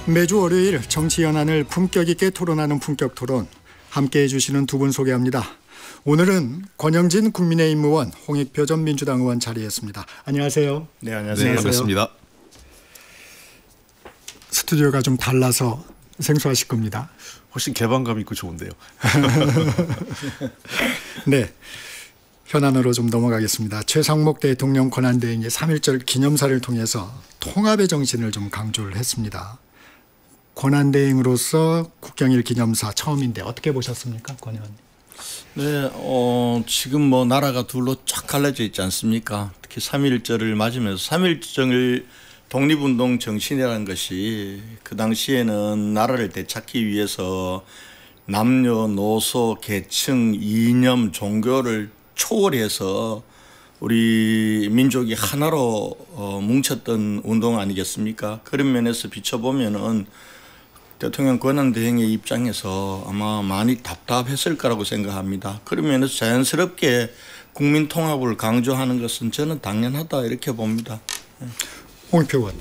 매주 월요일 정치 현안을 품격 있게 토론하는 품격 토론, 함께해 주시는 두 분 소개합니다. 오늘은 권영진 국민의힘 의원, 홍익표 전 민주당 의원 자리했습니다. 안녕하세요. 네, 안녕하세요. 네, 반갑습니다. 스튜디오가 좀 달라서 생소하실 겁니다. 훨씬 개방감 있고 좋은데요. 네, 현안으로 좀 넘어가겠습니다. 최상목 대통령 권한대행의 3.1절 기념사를 통해서 통합의 정신을 좀 강조를 했습니다. 권한대행으로서 국경일 기념사 처음인데 어떻게 보셨습니까, 권 의원님? 네, 지금 뭐 나라가 둘로 쫙 갈라져 있지 않습니까? 특히 3.1절을 맞으면서 3.1절 독립운동 정신이라는 것이 그 당시에는 나라를 되찾기 위해서 남녀노소, 계층, 이념, 종교를 초월해서 우리 민족이 하나로 뭉쳤던 운동 아니겠습니까? 그런 면에서 비춰보면은 대통령 권한대행의 입장에서 아마 많이 답답했을 거라고 생각합니다. 그런 면에서 자연스럽게 국민 통합을 강조하는 것은 저는 당연하다 이렇게 봅니다. 홍익표 의원.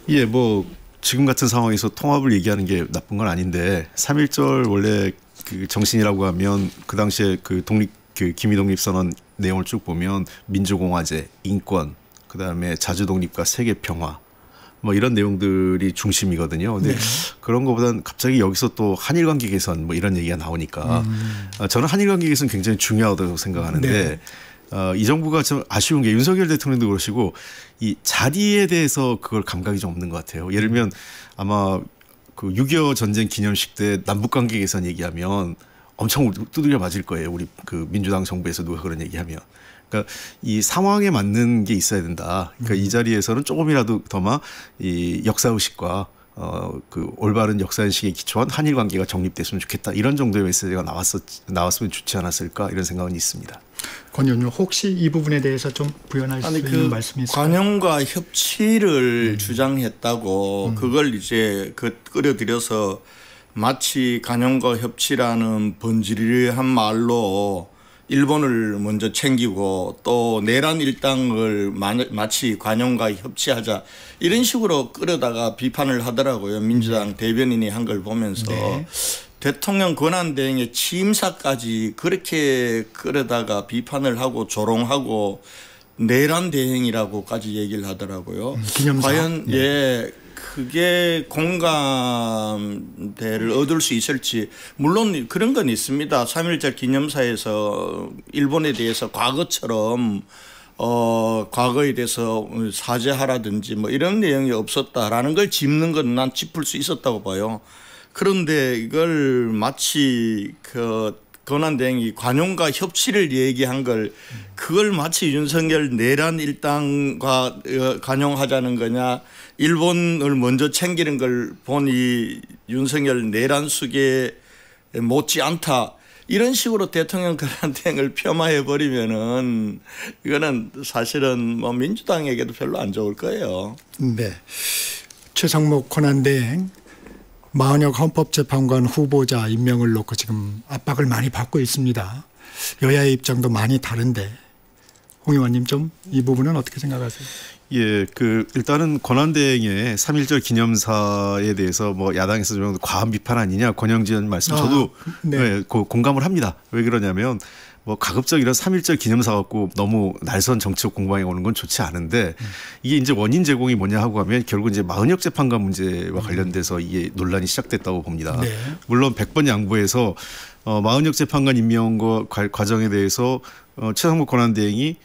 예, 뭐 지금 같은 상황에서 통합을 얘기하는 게 나쁜 건 아닌데 3.1절 원래 그 정신이라고 하면 그 당시에 그 기미독립선언 내용을 쭉 보면 민주공화제, 인권, 그다음에 자주독립과 세계평화 뭐 이런 내용들이 중심이거든요. 근데 그런 것보다는 갑자기 여기서 또 한일 관계 개선 뭐 이런 얘기가 나오니까 저는 한일 관계 개선 굉장히 중요하다고 생각하는데 이 정부가 좀 아쉬운 게 윤석열 대통령도 그러시고 이 자리에 대해서 그걸 감각이 좀 없는 것 같아요. 예를 들면 아마 그 6.25 전쟁 기념식 때 남북 관계 개선 얘기하면 엄청 두들겨 맞을 거예요. 우리 그 민주당 정부에서 누가 그런 얘기하면. 그러니까 이 상황에 맞는 게 있어야 된다. 그러니까 이 자리에서는 조금이라도 더마 이 역사의식과 그 올바른 역사인식에 기초한 한일 관계가 정립됐으면 좋겠다. 이런 정도의 메시지가 나왔으면 좋지 않았을까 이런 생각은 있습니다. 권 의원님 혹시 이 부분에 대해서 좀 부연할 수 있는 말씀이 있을까요? 관용과 협치를 주장했다고 그걸 이제 끌어들여서 마치 관용과 협치라는 번지르르한 말로 일본을 먼저 챙기고 또 내란 일당을 마치 관용과 협치하자 이런 식으로 끌어다가 비판을 하더라고요. 민주당 대변인이 한 걸 보면서 대통령 권한대행의 취임사까지 그렇게 끌어다가 비판을 하고 조롱하고 내란 대행이라고까지 얘기를 하더라고요. 기념사. 과연 그게 공감대를 얻을 수 있을지. 물론 그런 건 있습니다. 3.1절 기념사에서 일본에 대해서 과거처럼 과거에 대해서 사죄하라든지 뭐 이런 내용이 없었다라는 걸 짚는 건 난 짚을 수 있었다고 봐요. 그런데 이걸 마치 그 권한대행이 관용과 협치를 얘기한 걸 그걸 마치 윤석열 내란 일당과 관용하자는 거냐, 일본을 먼저 챙기는 걸 보니 윤석열 내란 수계 못지 않다. 이런 식으로 대통령 권한대행을 폄하해 버리면은 이거는 사실은 뭐 민주당에게도 별로 안 좋을 거예요. 네. 최상목 권한대행 마은혁 헌법재판관 후보자 임명을 놓고 지금 압박을 많이 받고 있습니다. 여야의 입장도 많이 다른데 홍 의원님 좀 이 부분은 어떻게 생각하세요? 예, 일단은 권한대행의 3.1절 기념사에 대해서 뭐 야당에서 좀 과한 비판 아니냐 권영진 말씀 저도 공감을 합니다. 왜 그러냐면 뭐 가급적 이런 3.1절 기념사 갖고 너무 날선 정치적 공방에 오는 건 좋지 않은데 이게 이제 원인 제공이 뭐냐 하고 하면 결국 이제 마은혁 재판관 문제와 관련돼서 이게 논란이 시작됐다고 봅니다. 물론 100번 양보해서 마은혁 재판관 임명 과정에 대해서 최상목 권한대행이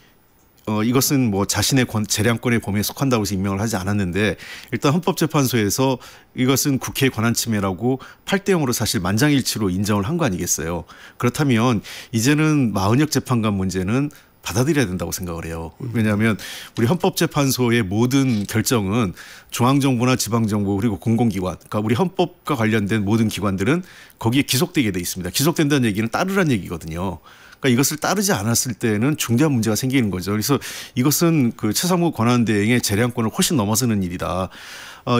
이것은 뭐 자신의 재량권의 범위에 속한다고 해서 임명을 하지 않았는데 일단 헌법재판소에서 이것은 국회의 권한 침해라고 8대0으로 사실 만장일치로 인정을 한 거 아니겠어요. 그렇다면 이제는 마은혁 재판관 문제는 받아들여야 된다고 생각을 해요. 왜냐하면 우리 헌법재판소의 모든 결정은 중앙정부나 지방정부 그리고 공공기관, 그러니까 우리 헌법과 관련된 모든 기관들은 거기에 기속되게 돼 있습니다. 기속된다는 얘기는 따르란 얘기거든요. 그러니까 이것을 따르지 않았을 때는 중대한 문제가 생기는 거죠. 그래서 이것은 그 최상목 권한대행의 재량권을 훨씬 넘어서는 일이다.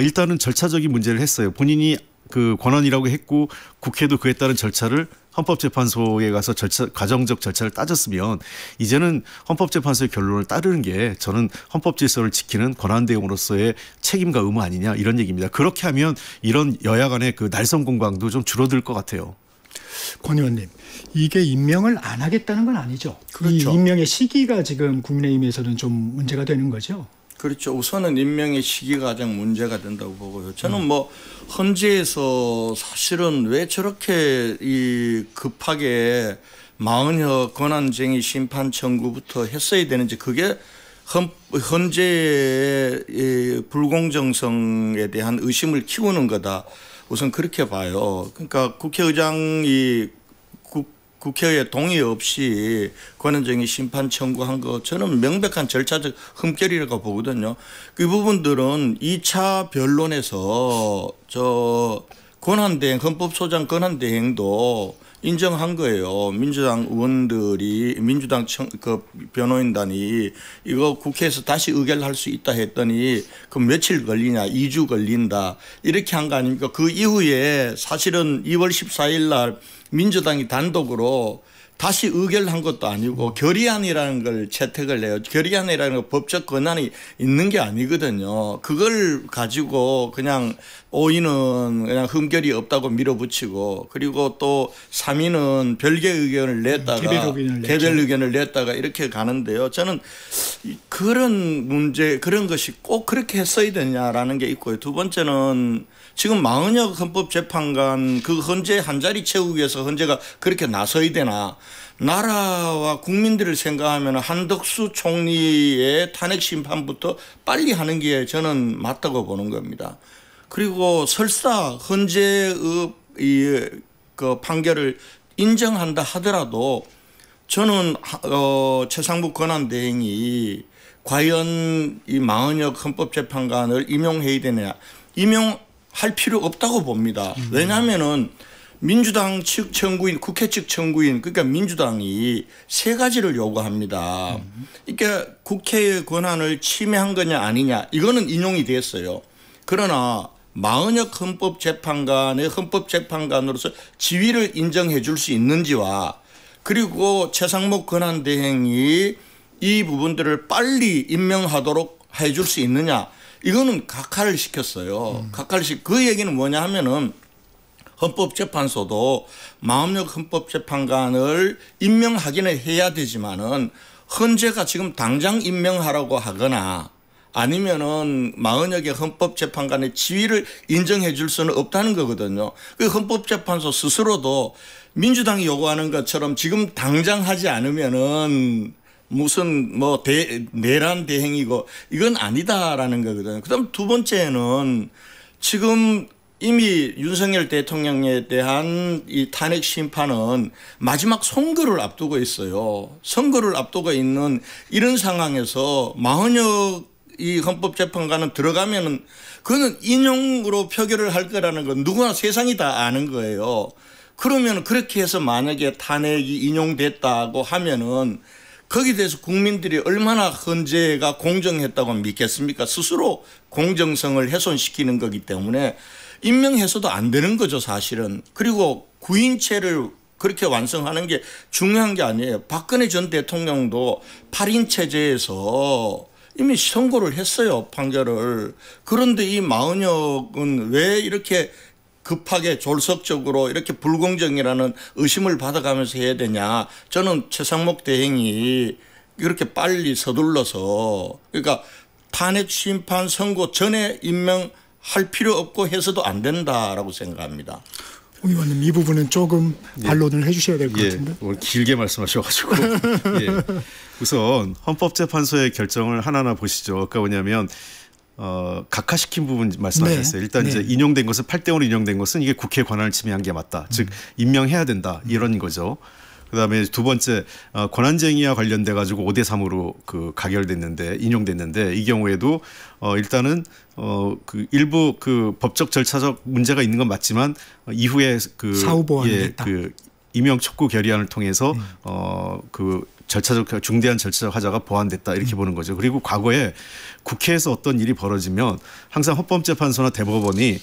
일단은 절차적인 문제를 했어요. 본인이 그 권한이라고 했고 국회도 그에 따른 절차를 헌법재판소에 가서 과정적 절차를 따졌으면 이제는 헌법재판소의 결론을 따르는 게 저는 헌법 질서를 지키는 권한대행으로서의 책임과 의무 아니냐 이런 얘기입니다. 그렇게 하면 이런 여야 간의 그 날선 공방도 좀 줄어들 것 같아요. 권 의원님, 이게 임명을 안 하겠다는 건 아니죠. 그렇죠. 이 임명의 시기가 지금 국민의힘에서는 좀 문제가 되는 거죠. 그렇죠. 우선은 임명의 시기가 가장 문제가 된다고 보고요. 저는 뭐 헌재에서 사실은 왜 저렇게 이 급하게 40여 권한쟁의 심판 청구부터 했어야 되는지 그게 헌재의 불공정성에 대한 의심을 키우는 거다. 우선 그렇게 봐요. 그러니까 국회의장이 국회의 동의 없이 권한쟁의 심판 청구한 거 저는 명백한 절차적 흠결이라고 보거든요. 그 부분들은 2차 변론에서 저 권한대행 헌법소장 권한대행도 인정한 거예요. 민주당 의원들이 민주당 그 변호인단이 이거 국회에서 다시 의결할 수 있다 했더니 그 며칠 걸리냐 2주 걸린다 이렇게 한 거 아닙니까? 그 이후에 사실은 2월 14일 날 민주당이 단독으로 다시 의결한 것도 아니고 결의안이라는 걸 채택을 해요. 결의안이라는 건 법적 권한이 있는 게 아니거든요. 그걸 가지고 그냥 5위는 그냥 흠결이 없다고 밀어붙이고 그리고 또 3위는 별개 의견을 냈다가 개별 의견을 냈다가 이렇게 가는데요. 저는 그런 문제 그런 것이 꼭 그렇게 했어야 되냐라는 게 있고요. 두 번째는 지금 40여 헌법재판관 그 헌재 한 자리 채우기 위해서 헌재가 그렇게 나서야 되나. 나라와 국민들을 생각하면 한덕수 총리의 탄핵 심판부터 빨리 하는 게 저는 맞다고 보는 겁니다. 그리고 설사 헌재의 그 판결을 인정한다 하더라도 저는 최상무 권한대행이 과연 이 40여 헌법재판관을 임용해야 되느냐. 임용할 필요 없다고 봅니다. 왜냐하면은 민주당 측 청구인, 국회 측 청구인, 그러니까 민주당이 세 가지를 요구합니다. 그러니까 국회의 권한을 침해한 거냐 아니냐 이거는 인용이 됐어요. 그러나 40여 헌법재판관의 헌법재판관으로서 지위를 인정해 줄 수 있는지와 그리고 최상목 권한대행이 이 부분들을 빨리 임명하도록 해 줄 수 있느냐 이거는 각하를 시켰어요. 그 얘기는 뭐냐 하면은 헌법재판소도 40여 헌법재판관을 임명하기는 해야 되지만은 헌재가 지금 당장 임명하라고 하거나 아니면은 40여 개 헌법재판관의 지위를 인정해 줄 수는 없다는 거거든요. 그 헌법재판소 스스로도 민주당이 요구하는 것처럼 지금 당장 하지 않으면은 무슨 뭐 내란 대행이고 이건 아니다라는 거거든요. 그다음 두 번째는 지금 이미 윤석열 대통령에 대한 이 탄핵 심판은 마지막 선거를 앞두고 있어요. 선거를 앞두고 있는 이런 상황에서 40여 이 헌법재판관은 들어가면은 그거는 인용으로 표결을 할 거라는 건 누구나 세상이 다 아는 거예요. 그러면 그렇게 해서 만약에 탄핵이 인용됐다고 하면은 거기에 대해서 국민들이 얼마나 헌재가 공정했다고 믿겠습니까? 스스로 공정성을 훼손시키는 거기 때문에 임명해서도 안 되는 거죠, 사실은. 그리고 구인체를 그렇게 완성하는 게 중요한 게 아니에요. 박근혜 전 대통령도 8인 체제에서 이미 선고를 했어요, 판결을. 그런데 이 40여은 왜 이렇게 급하게 졸속적으로 이렇게 불공정이라는 의심을 받아가면서 해야 되냐. 저는 최상목 대행이 이렇게 빨리 서둘러서 그러니까 탄핵 심판 선고 전에 임명할 필요 없고 해서도 안 된다라고 생각합니다. 의원님 이 부분은 조금 반론을 해 주셔야 될 것 같은데. 오늘 길게 말씀하셔가지고. 우선 헌법재판소의 결정을 하나하나 보시죠. 그러니까 뭐냐면 각하시킨 부분 말씀하셨어요. 일단 이제 인용된 것은 8대5로 인용된 것은 이게 국회 권한을 침해한 게 맞다. 즉 임명해야 된다 이런 거죠. 그다음에 두 번째 권한쟁의와 관련돼 가지고 5대3으로 그 가결됐는데 인용됐는데 이 경우에도 일단은 그 일부 그 법적 절차적 문제가 있는 건 맞지만 이후에 그 사후 보완이 됐다. 그 임명 촉구 결의안을 통해서 그 절차적 중대한 절차적 하자가 보완됐다 이렇게 보는 거죠. 그리고 과거에 국회에서 어떤 일이 벌어지면 항상 헌법재판소나 대법원이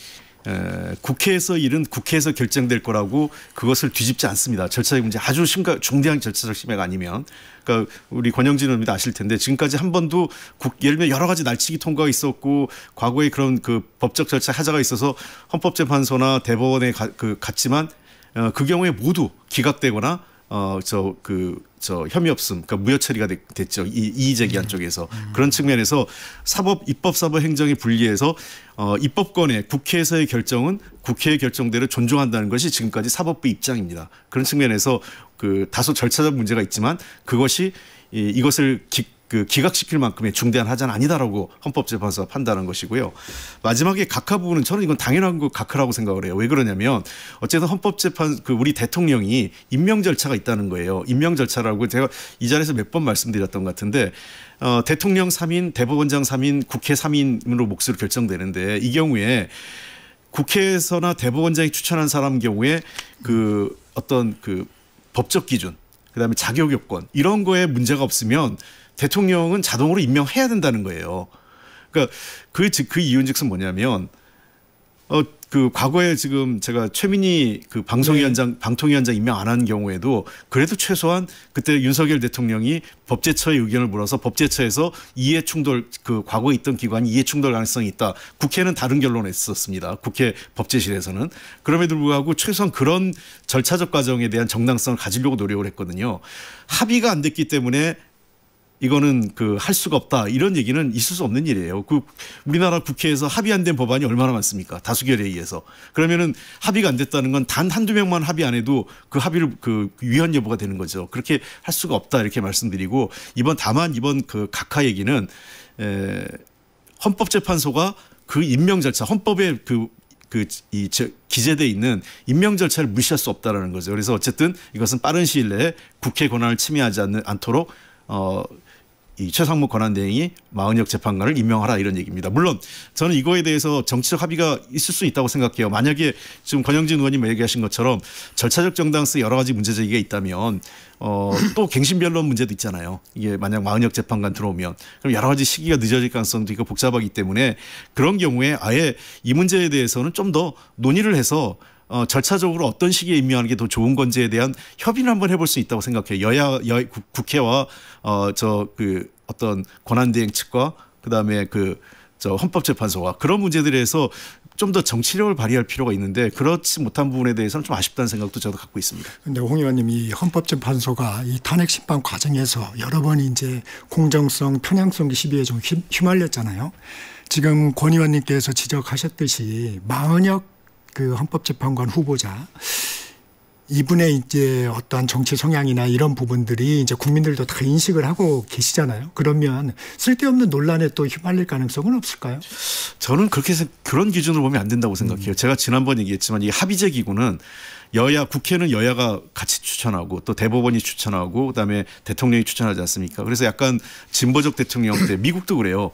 국회에서 일은 국회에서 결정될 거라고 그것을 뒤집지 않습니다. 절차의 문제 아주 중대한 절차적 심해가 아니면. 그러니까 우리 권영진 의원님도 아실 텐데 지금까지 한 번도 예를 들면 여러 가지 날치기 통과가 있었고 과거에 그런 그 법적 절차 하자가 있어서 헌법재판소나 대법원에 갔지만 그 경우에 모두 기각되거나 혐의 없음, 그러니까 무효 처리가 됐죠. 이의 제기한 쪽에서. 그런 측면에서 입법사법 행정이 분리해서 입법권의 국회에서의 결정은 국회의 결정대로 존중한다는 것이 지금까지 사법부 입장입니다. 그런 측면에서 다소 절차적 문제가 있지만 그것이 이것을 기각시킬 만큼의 중대한 하자는 아니다라고 헌법재판소가 판단한 것이고요. 마지막에 각하 부분은 저는 이건 당연한 거 각하라고 생각을 해요. 왜 그러냐면 어쨌든 헌법재판 우리 대통령이 임명 절차가 있다는 거예요. 임명 절차라고 제가 이 자리에서 몇 번 말씀드렸던 것 같은데 대통령 3인, 대법원장 3인, 국회 3인으로 몫으로 결정되는데 이 경우에 국회에서나 대법원장이 추천한 사람 경우에 어떤 법적 기준, 그다음에 자격 요건 이런 거에 문제가 없으면 대통령은 자동으로 임명해야 된다는 거예요. 그러니까 그 이유인즉슨 뭐냐면 과거에 지금 제가 최민희 방통위원장 임명 안 한 경우에도 그래도 최소한 그때 윤석열 대통령이 법제처의 의견을 물어서 법제처에서 이해 충돌 과거에 있던 기관이 이해 충돌 가능성이 있다. 국회는 다른 결론을 했었습니다. 국회 법제실에서는. 그럼에도 불구하고 최소한 그런 절차적 과정에 대한 정당성을 가지려고 노력을 했거든요. 합의가 안 됐기 때문에 이거는 할 수가 없다. 이런 얘기는 있을 수 없는 일이에요. 우리나라 국회에서 합의 안 된 법안이 얼마나 많습니까? 다수결에 의해서. 그러면은 합의가 안 됐다는 건 단 한두 명만 합의 안 해도 그 합의를 위헌 여부가 되는 거죠. 그렇게 할 수가 없다. 이렇게 말씀드리고 다만 이번 각하 얘기는 헌법재판소가 임명 절차, 헌법에 기재되어 있는 임명 절차를 무시할 수 없다라는 거죠. 그래서 어쨌든 이것은 빠른 시일 내에 국회 권한을 침해하지 않도록 이 최상무 권한대행이 마은혁 재판관을 임명하라 이런 얘기입니다. 물론 저는 이거에 대해서 정치적 합의가 있을 수 있다고 생각해요. 만약에 지금 권영진 의원님 얘기하신 것처럼 절차적 정당성 여러 가지 문제 제기가 있다면 또 갱신변론 문제도 있잖아요. 이게 만약 마은혁 재판관 들어오면 그럼 여러 가지 시기가 늦어질 가능성도 있고 복잡하기 때문에 그런 경우에 아예 이 문제에 대해서는 좀 더 논의를 해서 절차적으로 어떤 시기에 임명하는 게 더 좋은 건지에 대한 협의를 한번 해볼 수 있다고 생각해요. 국회와 어떤 권한대행 측과 그다음에 헌법재판소와 그런 문제들에서 좀 더 정치력을 발휘할 필요가 있는데 그렇지 못한 부분에 대해서는 좀 아쉽다는 생각도 저도 갖고 있습니다. 그런데 홍 의원님 이 헌법재판소가 이 탄핵 심판 과정에서 여러 번 이제 공정성, 편향성 시비에 좀 휘말렸잖아요. 지금 권 의원님께서 지적하셨듯이 마은혁 헌법재판관 후보자 이분의 이제 어떠한 정치 성향이나 이런 부분들이 이제 국민들도 다 인식을 하고 계시잖아요. 그러면 쓸데없는 논란에 또 휘말릴 가능성은 없을까요? 저는 그런 기준으로 보면 안 된다고 생각해요. 제가 지난번 얘기했지만 이 합의제 기구는 국회는 여야가 같이 추천하고 또 대법원이 추천하고 그다음에 대통령이 추천하지 않습니까? 그래서 약간 진보적 대통령 때 미국도 그래요.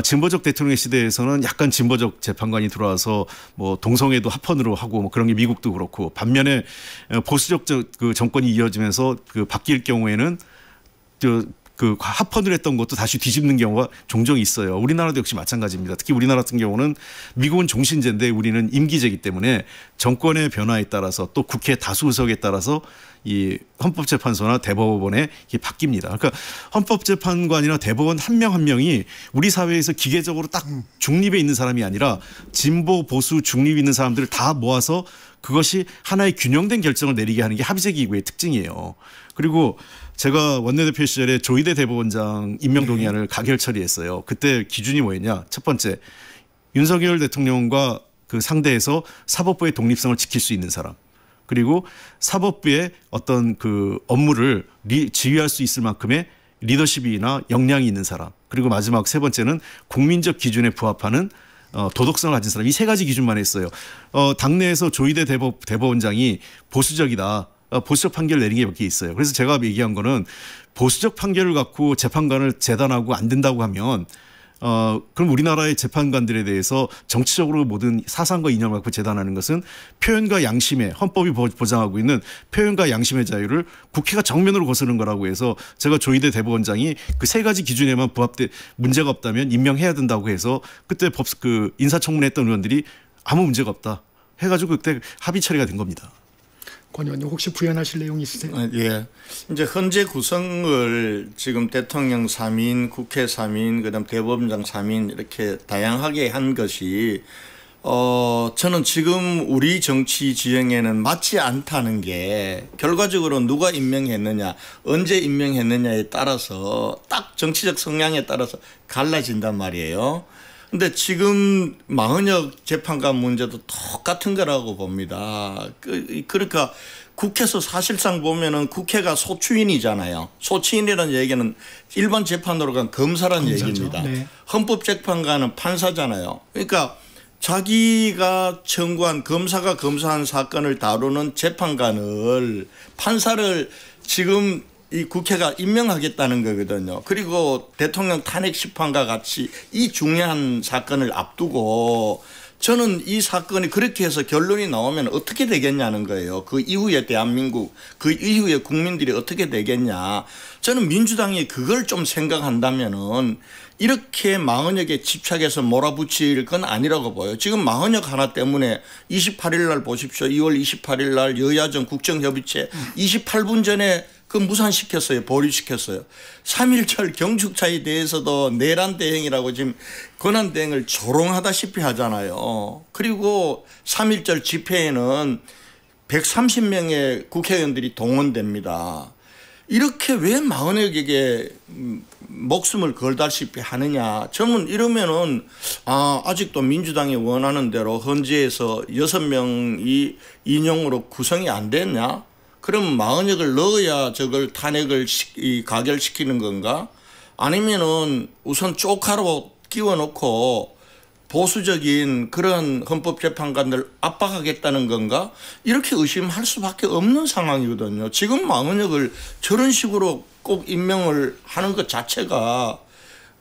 진보적 대통령 시대에서는 약간 진보적 재판관이 들어와서 동성애도 합헌으로 하고 그런 게 미국도 그렇고 반면에 보수적 정권이 이어지면서 바뀔 경우에는 합헌을 했던 것도 다시 뒤집는 경우가 종종 있어요. 우리나라도 역시 마찬가지입니다. 특히 우리나라 같은 경우는 미국은 종신제인데 우리는 임기제이기 때문에 정권의 변화에 따라서 또 국회 다수 의석에 따라서 이 헌법재판소나 대법원에 이게 바뀝니다. 그러니까 헌법재판관이나 대법원 한 명 한 명이 우리 사회에서 기계적으로 딱 중립에 있는 사람이 아니라 진보, 보수, 중립 있는 사람들을 다 모아서 그것이 하나의 균형된 결정을 내리게 하는 게 합의제 기구의 특징이에요. 그리고 제가 원내대표 시절에 조희대 대법원장 임명 동의안을 가결 처리했어요. 그때 기준이 뭐였냐? 첫 번째, 윤석열 대통령과 상대에서 사법부의 독립성을 지킬 수 있는 사람. 그리고 사법부의 어떤 업무를 지휘할 수 있을 만큼의 리더십이나 역량이 있는 사람. 그리고 마지막 세 번째는 국민적 기준에 부합하는 도덕성을 가진 사람. 이 세 가지 기준만 했어요. 당내에서 조희대 대법원장이 보수적이다. 보수적 판결을 내린 게 몇 개 있어요. 그래서 제가 얘기한 거는 보수적 판결을 갖고 재판관을 재단하고 안 된다고 하면 그럼 우리나라의 재판관들에 대해서 정치적으로 모든 사상과 이념을 갖고 재단하는 것은 표현과 양심의 헌법이 보장하고 있는 표현과 양심의 자유를 국회가 정면으로 거스르는 거라고 해서 제가 조희대 대법원장이 그 세 가지 기준에만 문제가 없다면 임명해야 된다고 해서 그때 인사청문회 했던 의원들이 아무 문제가 없다 해가지고 그때 합의 처리가 된 겁니다. 권 의원님 혹시 부연하실 내용 있으세요? 예. 이제 현재 구성을 지금 대통령 3인, 국회 3인, 그다음 대법원장 3인 이렇게 다양하게 한 것이 저는 지금 우리 정치 지형에는 맞지 않다는 게 결과적으로 누가 임명했느냐, 언제 임명했느냐에 따라서 딱 정치적 성향에 따라서 갈라진단 말이에요. 근데 지금 마흔역 재판관 문제도 똑같은 거라고 봅니다. 그러니까 국회에서 사실상 보면은 국회가 소추인이잖아요. 소추인이라는 얘기는 일반 재판으로 간 검사라는 얘기입니다. 네. 헌법재판관은 판사잖아요. 그러니까 자기가 청구한 검사가 검사한 사건을 다루는 재판관을 판사를 지금 이 국회가 임명하겠다는 거거든요. 그리고 대통령 탄핵 심판과 같이 이 중요한 사건을 앞두고 저는 이 사건이 그렇게 해서 결론이 나오면 어떻게 되겠냐는 거예요. 그 이후에 대한민국, 그 이후에 국민들이 어떻게 되겠냐. 저는 민주당이 그걸 좀 생각한다면은 이렇게 마흔역에 집착해서 몰아붙일 건 아니라고 보여요. 지금 마흔역 하나 때문에 28일 날 보십시오. 2월 28일 날 여야정 국정협의체 28분 전에 그 무산시켰어요. 보류시켰어요. 3.1절 경축차에 대해서도 내란 대행이라고 지금 권한 대행을 조롱하다시피 하잖아요. 그리고 3.1절 집회에는 130명의 국회의원들이 동원됩니다. 이렇게 왜 마흔역에게 목숨을 걸다시피 하느냐. 저는 이러면은 아직도 민주당이 원하는 대로 헌재에서 6명이 인용으로 구성이 안 됐냐. 그럼 마흔역을 넣어야 저걸 탄핵을 가결시키는 건가? 아니면은 우선 쪽하로 끼워놓고 보수적인 그런 헌법재판관들 압박하겠다는 건가? 이렇게 의심할 수밖에 없는 상황이거든요. 지금 마흔역을 저런 식으로 꼭 임명을 하는 것 자체가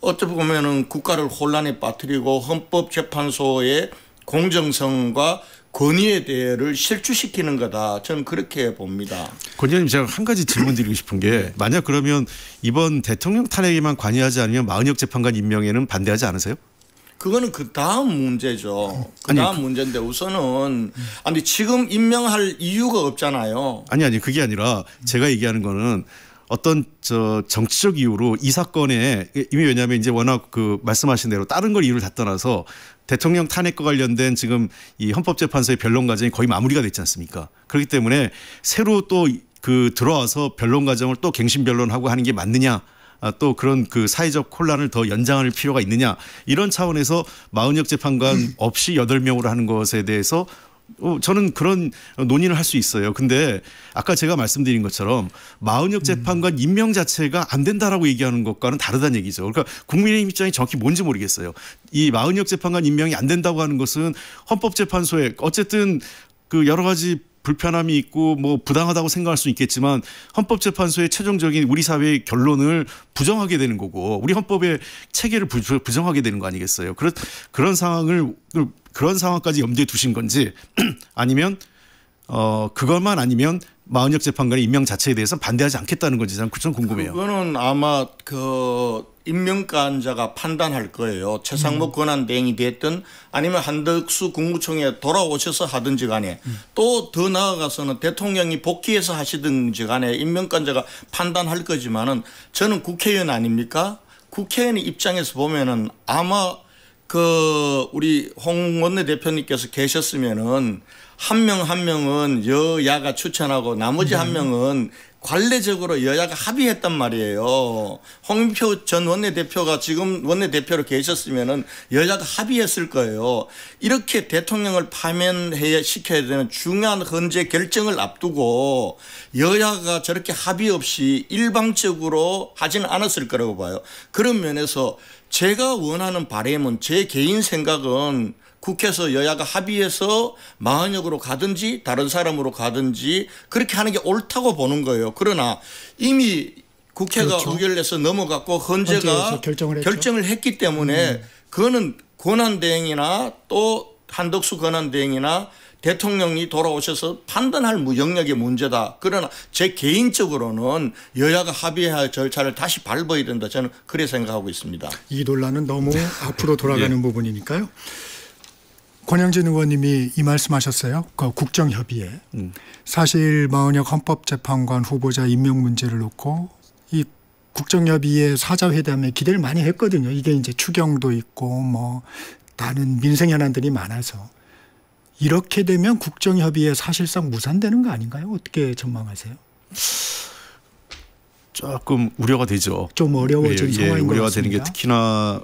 어떻게 보면은 국가를 혼란에 빠뜨리고 헌법재판소의 공정성과 권위에 대해를 실추시키는 거다. 저는 그렇게 봅니다. 권 의원님 제가 한 가지 질문 드리고 싶은 게 만약 그러면 이번 대통령 탄핵에만 관여하지 않으면 마흔역 재판관 임명에는 반대하지 않으세요? 그거는 그 다음 문제죠. 그 다음 문제인데 우선은 아니 지금 임명할 이유가 없잖아요. 아니 그게 아니라 제가 얘기하는 거는 어떤 정치적 이유로 이 사건에 이미 왜냐하면 이제 워낙 그 말씀하신 대로 다른 걸 이유를 다 떠나서 대통령 탄핵과 관련된 지금 이 헌법재판소의 변론 과정이 거의 마무리가 됐지 않습니까? 그렇기 때문에 새로 또 그 들어와서 변론 과정을 또 갱신 변론하고 하는 게 맞느냐? 또 그런 그 사회적 혼란을 더 연장할 필요가 있느냐? 이런 차원에서 마흔역 재판관 없이 8명으로 하는 것에 대해서 저는 그런 논의를 할 수 있어요. 근데 아까 제가 말씀드린 것처럼 마흔역 재판관 임명 자체가 안 된다라고 얘기하는 것과는 다르다는 얘기죠. 그러니까 국민의힘 입장이 정확히 뭔지 모르겠어요. 이 마흔역 재판관 임명이 안 된다고 하는 것은 헌법재판소에 어쨌든 그 여러 가지 불편함이 있고 뭐 부당하다고 생각할 수 있겠지만 헌법재판소의 최종적인 우리 사회의 결론을 부정하게 되는 거고 우리 헌법의 체계를 부정하게 되는 거 아니겠어요. 그런 상황까지 염두에 두신 건지 아니면 그것만 아니면 마흔역 재판관의 임명 자체에 대해서 반대하지 않겠다는 건지 좀 궁금해요. 그거는 아마 그 임명관자가 판단할 거예요. 최상목 권한대행이 됐든 아니면 한덕수 국무총리에 돌아오셔서 하든지 간에 또 더 나아가서는 대통령이 복귀해서 하시든지 간에 임명관자가 판단할 거지만은 저는 국회의원 아닙니까? 국회의원 입장에서 보면은 아마 그 우리 홍 원내대표님께서 계셨으면은 한 명은 여야가 추천하고 나머지 한 명은 관례적으로 여야가 합의했단 말이에요. 홍준표 전 원내대표가 지금 원내대표로 계셨으면은 여야가 합의했을 거예요. 이렇게 대통령을 파면시켜야 되는 중요한 헌재 결정을 앞두고 여야가 저렇게 합의 없이 일방적으로 하지는 않았을 거라고 봐요. 그런 면에서 제가 원하는 바람은 제 개인 생각은 국회에서 여야가 합의해서 마흔역으로 가든지 다른 사람으로 가든지 그렇게 하는 게 옳다고 보는 거예요. 그러나 이미 국회가 그렇죠. 의결해서 넘어갔고 헌재가 결정을 했기 때문에 그거는 권한대행이나 또 한덕수 권한대행이나 대통령이 돌아오셔서 판단할 영역의 문제다. 그러나 제 개인적으로는 여야가 합의할 절차를 다시 밟아야 된다. 저는 그렇게 생각하고 있습니다. 이 논란은 너무 앞으로 돌아가는 부분이니까요. 권영진 의원님이 이 말씀하셨어요. 그 국정협의회. 사실 마은혁 헌법재판관 후보자 임명 문제를 놓고 이 국정협의회 사자회담에 기대를 많이 했거든요. 이게 이제 추경도 있고 뭐 다른 민생 현안들이 많아서 이렇게 되면 국정협의회 사실상 무산되는 거 아닌가요? 어떻게 전망하세요? 조금 우려가 되죠. 좀 어려워진 상황인 것 우려가 같습니다. 되는 게 특히나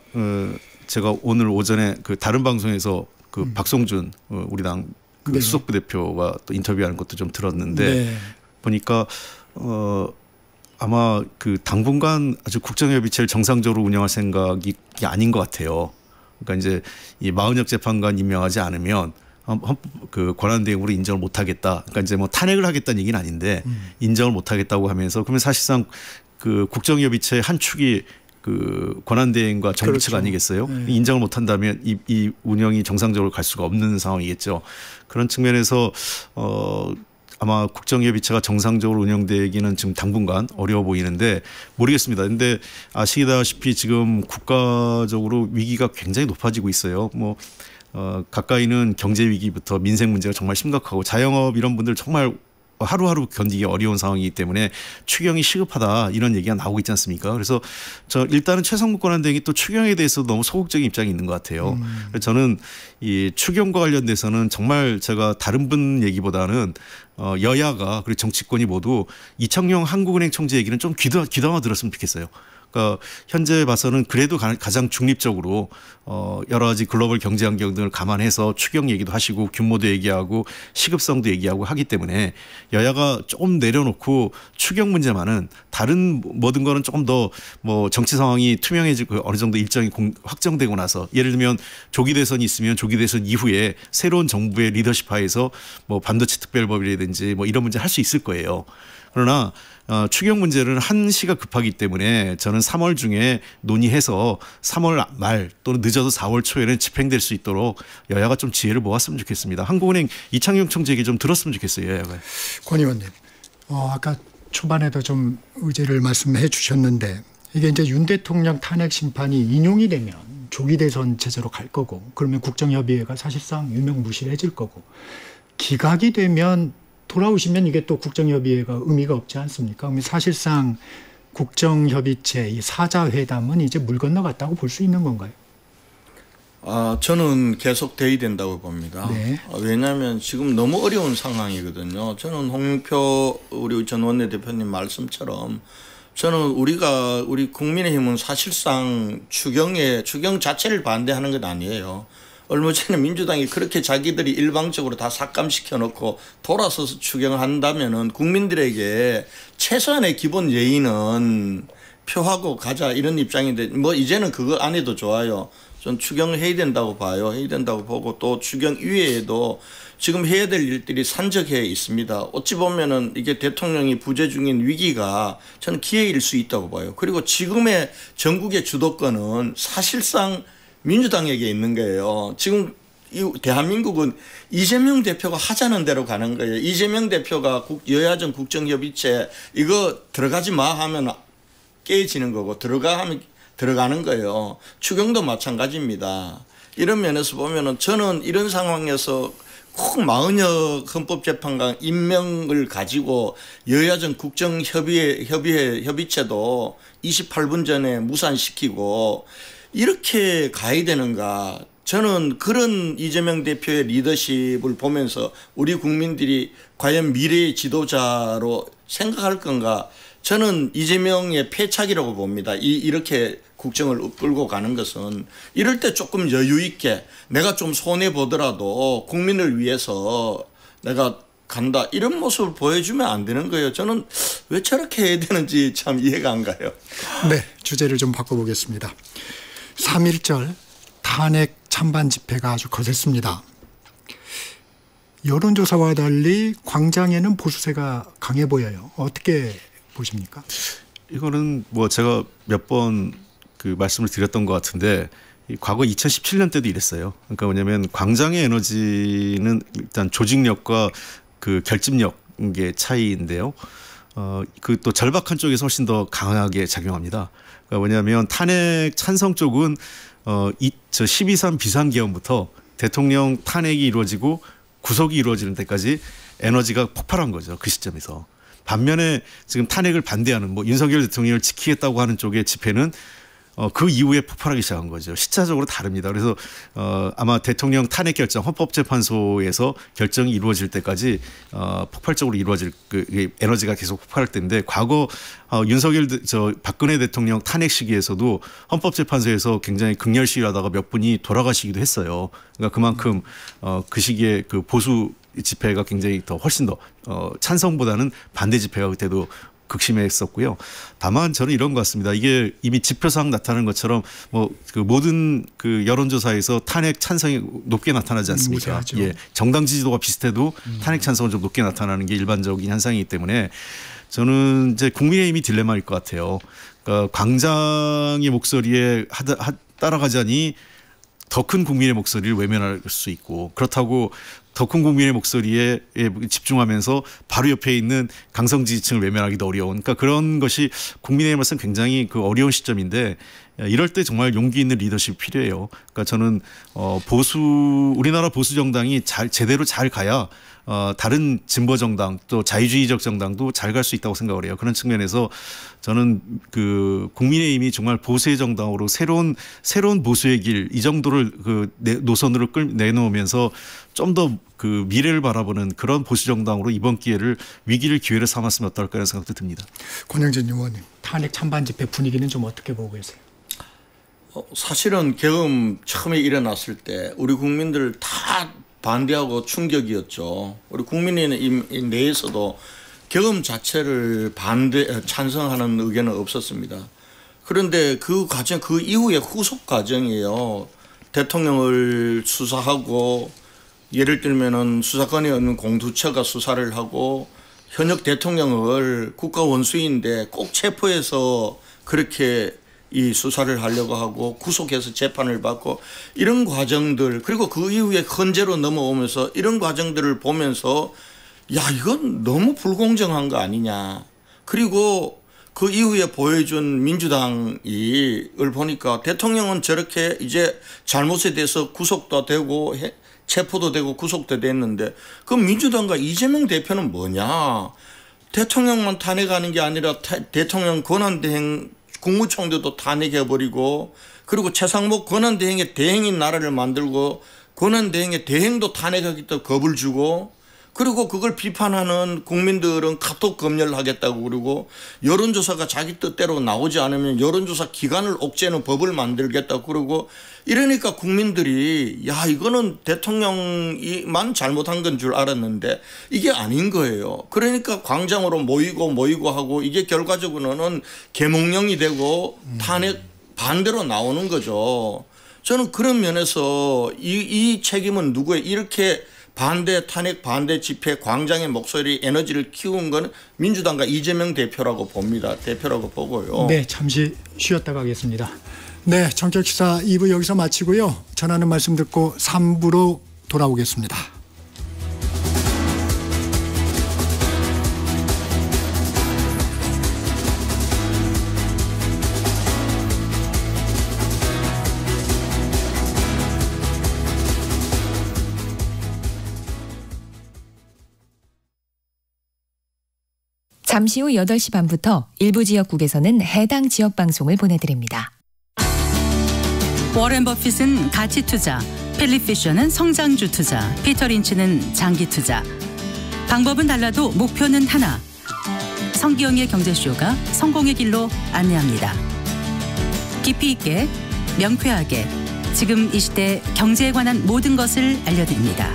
제가 오늘 오전에 그 다른 방송에서 그 박성준 우리 당 그 네. 수석부 대표가 또 인터뷰하는 것도 좀 들었는데 네. 보니까 아마 그 당분간 아주 국정협의체를 정상적으로 운영할 생각이 아닌 것 같아요. 그러니까 이제 이 마은혁 재판관 임명하지 않으면 그 권한대행으로 인정을 못하겠다. 그러니까 이제 뭐 탄핵을 하겠다는 얘기는 아닌데 인정을 못하겠다고 하면서 그러면 사실상 그 국정협의체 한 축이 그 권한대행과 정부 측 그렇죠. 아니겠어요? 네. 인정을 못한다면 이 운영이 정상적으로 갈 수가 없는 상황이겠죠. 그런 측면에서 아마 국정협의체가 정상적으로 운영되기는 지금 당분간 어려워 보이는데 모르겠습니다. 그런데 아시다시피 지금 국가적으로 위기가 굉장히 높아지고 있어요. 뭐 가까이는 경제 위기부터 민생 문제가 정말 심각하고 자영업 이런 분들 정말 하루하루 견디기 어려운 상황이기 때문에 추경이 시급하다 이런 얘기가 나오고 있지 않습니까? 그래서 저 일단은 최상무 권한대행이 또 추경에 대해서 너무 소극적인 입장이 있는 것 같아요. 그래서 저는 이 추경과 관련돼서는 정말 제가 다른 분 얘기보다는 여야가 그리고 정치권이 모두 이창용 한국은행 총재 얘기는 좀 귀담아 들었으면 좋겠어요. 그러니까 현재 봐서는 그래도 가장 중립적으로 여러 가지 글로벌 경제 환경 등을 감안해서 추경 얘기도 하시고 규모도 얘기하고 시급성도 얘기하고 하기 때문에 여야가 조금 내려놓고 추경 문제만은 다른 모든 거는 조금 더 뭐 정치 상황이 투명해지고 어느 정도 일정이 확정되고 나서 예를 들면 조기 대선이 있으면 조기 대선 이후에 새로운 정부의 리더십 하에서 뭐 반도체 특별법이라든지 뭐 이런 문제 할 수 있을 거예요. 그러나 추경 문제는 한시가 급하기 때문에 저는 3월 중에 논의해서 3월 말 또는 늦어도 4월 초에는 집행될 수 있도록 여야가 좀 지혜를 모았으면 좋겠습니다. 한국은행 이창용 총재 얘기 좀 들었으면 좋겠어요. 여야가. 권 의원님, 아까 초반에도 좀 의제를 말씀해 주셨는데 이게 이제 윤 대통령 탄핵 심판이 인용이 되면 조기 대선 체제로 갈 거고 그러면 국정협의회가 사실상 유명무실해질 거고 기각이 되면 돌아오시면 이게 또 국정협의회가 의미가 없지 않습니까? 그러면 사실상 국정협의체 이 사자회담은 이제 물 건너갔다고 볼 수 있는 건가요? 저는 계속 돼야 된다고 봅니다. 네. 왜냐하면 지금 너무 어려운 상황이거든요. 저는 홍영표 우리 전 원내대표님 말씀처럼 저는 우리 국민의힘은 사실상 추경 자체를 반대하는 건 아니에요. 얼마 전에 민주당이 그렇게 자기들이 일방적으로 다 삭감시켜 놓고 돌아서서 추경한다면은 국민들에게 최소한의 기본 예의는 표하고 가자 이런 입장인데 뭐 이제는 그거 안 해도 좋아요. 전 추경을 해야 된다고 봐요. 해야 된다고 보고 또 추경 이외에도 지금 해야 될 일들이 산적해 있습니다. 어찌 보면은 이게 대통령이 부재 중인 위기가 저는 기회일 수 있다고 봐요. 그리고 지금의 전국의 주도권은 사실상 민주당에게 있는 거예요. 지금 이 대한민국은 이재명 대표가 하자는 대로 가는 거예요. 이재명 대표가 여야정 국정협의체 이거 들어가지 마 하면 깨지는 거고 들어가 하면 들어가는 거예요. 추경도 마찬가지입니다. 이런 면에서 보면은 저는 이런 상황에서 꼭 마은혁 헌법재판관 임명을 가지고 여야정 국정협의체도 28분 전에 무산시키고 이렇게 가야 되는가. 저는 그런 이재명 대표의 리더십을 보면서 우리 국민들이 과연 미래의 지도자로 생각할 건가. 저는 이재명의 패착이라고 봅니다. 이렇게 국정을 끌고 가는 것은 이럴 때 조금 여유 있게 내가 좀 손해보더라도 국민을 위해서 내가 간다. 이런 모습을 보여주면 안 되는 거예요. 저는 왜 저렇게 해야 되는지 참 이해가 안 가요. 네, 주제를 좀 바꿔보겠습니다. 3.1절 탄핵 찬반 집회가 아주 거셌습니다. 여론조사와 달리 광장에는 보수세가 강해 보여요. 어떻게 보십니까? 이거는 뭐 제가 몇 번 그 말씀을 드렸던 것 같은데 과거 2017년 때도 이랬어요. 그러니까 뭐냐면 광장의 에너지는 일단 조직력과 그 결집력의 차이인데요. 그 또 절박한 쪽에서 훨씬 더 강하게 작용합니다. 그러니까 뭐냐면 탄핵 찬성 쪽은 저 12.3 비상계엄부터 대통령 탄핵이 이루어지고 구속이 이루어지는 데까지 에너지가 폭발한 거죠. 그 시점에서. 반면에 지금 탄핵을 반대하는 뭐 윤석열 대통령을 지키겠다고 하는 쪽의 집회는 그 이후에 폭발하기 시작한 거죠. 시차적으로 다릅니다. 그래서 아마 대통령 탄핵 결정 헌법재판소에서 결정이 이루어질 때까지 폭발적으로 이루어질 그 에너지가 계속 폭발할 때인데 과거 윤석열 박근혜 대통령 탄핵 시기에서도 헌법재판소에서 굉장히 극렬 시위하다가 몇 분이 돌아가시기도 했어요. 그러니까 그만큼 그 시기에 그 보수 집회가 굉장히 더 훨씬 더 찬성보다는 반대 집회가 그때도 극심했었고요. 다만 저는 이런 것 같습니다. 이게 이미 지표상 나타나는 것처럼 뭐 그 모든 그 여론조사에서 탄핵 찬성이 높게 나타나지 않습니까? 예, 정당 지지도가 비슷해도 탄핵 찬성은 좀 높게 나타나는 게 일반적인 현상이기 때문에 저는 이제 국민의힘이 딜레마일 것 같아요. 그러니까 광장의 목소리에 따라가자니 더 큰 국민의 목소리를 외면할 수 있고 그렇다고 더 큰 국민의 목소리에 집중하면서 바로 옆에 있는 강성 지지층을 외면하기도 어려운 그러니까 그런 것이 국민의힘으로서는 굉장히 그 어려운 시점인데 이럴 때 정말 용기 있는 리더십이 필요해요. 그러니까 저는 우리나라 보수 정당이 제대로 잘 가야 다른 진보 정당 또 자유주의적 정당도 잘 갈 수 있다고 생각을 해요. 그런 측면에서 저는 그 국민의힘이 정말 보수의 정당으로 새로운 보수의 길 이 정도를 그 노선으로 내놓으면서 좀 더 그 미래를 바라보는 그런 보수 정당으로 이번 기회를 위기를 기회로 삼았으면 어떨까 하는 생각도 듭니다. 권영진 의원님, 탄핵 찬반 집회 분위기는 좀 어떻게 보고 계세요? 사실은 계엄 처음에 일어났을 때 우리 국민들 다 반대하고 충격이었죠. 우리 국민의힘 내에서도 계엄 자체를 찬성하는 의견은 없었습니다. 그런데 그 과정, 그 이후에 후속 과정이에요. 대통령을 수사하고 예를 들면은 수사권이 없는 공수처가 수사를 하고 현역 대통령을 국가 원수인데 꼭 체포해서 그렇게 이 수사를 하려고 하고 구속해서 재판을 받고 이런 과정들 그리고 그 이후에 헌재로 넘어오면서 이런 과정들을 보면서 야 이건 너무 불공정한 거 아니냐. 그리고 그 이후에 보여준 민주당을 보니까 대통령은 저렇게 이제 잘못에 대해서 구속도 되고 체포도 되고 구속도 됐는데 그럼 민주당과 이재명 대표는 뭐냐. 대통령만 탄핵하는 게 아니라 대통령 권한대행 국무총리도 탄핵해버리고 그리고 최상목 권한대행의 대행인 나라를 만들고 권한대행의 대행도 탄핵하기 때문에 겁을 주고 그리고 그걸 비판하는 국민들은 카톡 검열하겠다고 그러고 여론조사가 자기 뜻대로 나오지 않으면 여론조사 기간을 옥죄는 법을 만들겠다고 그러고 이러니까 국민들이 야 이거는 대통령이만 잘못한 건 줄 알았는데 이게 아닌 거예요. 그러니까 광장으로 모이고 하고 이게 결과적으로는 계몽령이 되고 탄핵 반대로 나오는 거죠. 저는 그런 면에서 이 책임은 누구의 이렇게 탄핵 반대 집회 광장의 목소리 에너지를 키운 건 민주당과 이재명 대표라고 봅니다. 대표라고 보고요. 네, 잠시 쉬었다 가겠습니다. 네, 정책시사 2부 여기서 마치고요. 전하는 말씀 듣고 3부로 돌아오겠습니다. 잠시 후 8시 반부터 일부 지역국에서는 해당 지역 방송을 보내드립니다. 워렌 버핏은 가치 투자, 필립 피셔는 성장주 투자, 피터 린치는 장기 투자. 방법은 달라도 목표는 하나. 성기영의 경제쇼가 성공의 길로 안내합니다. 깊이 있게, 명쾌하게, 지금 이 시대 경제에 관한 모든 것을 알려드립니다.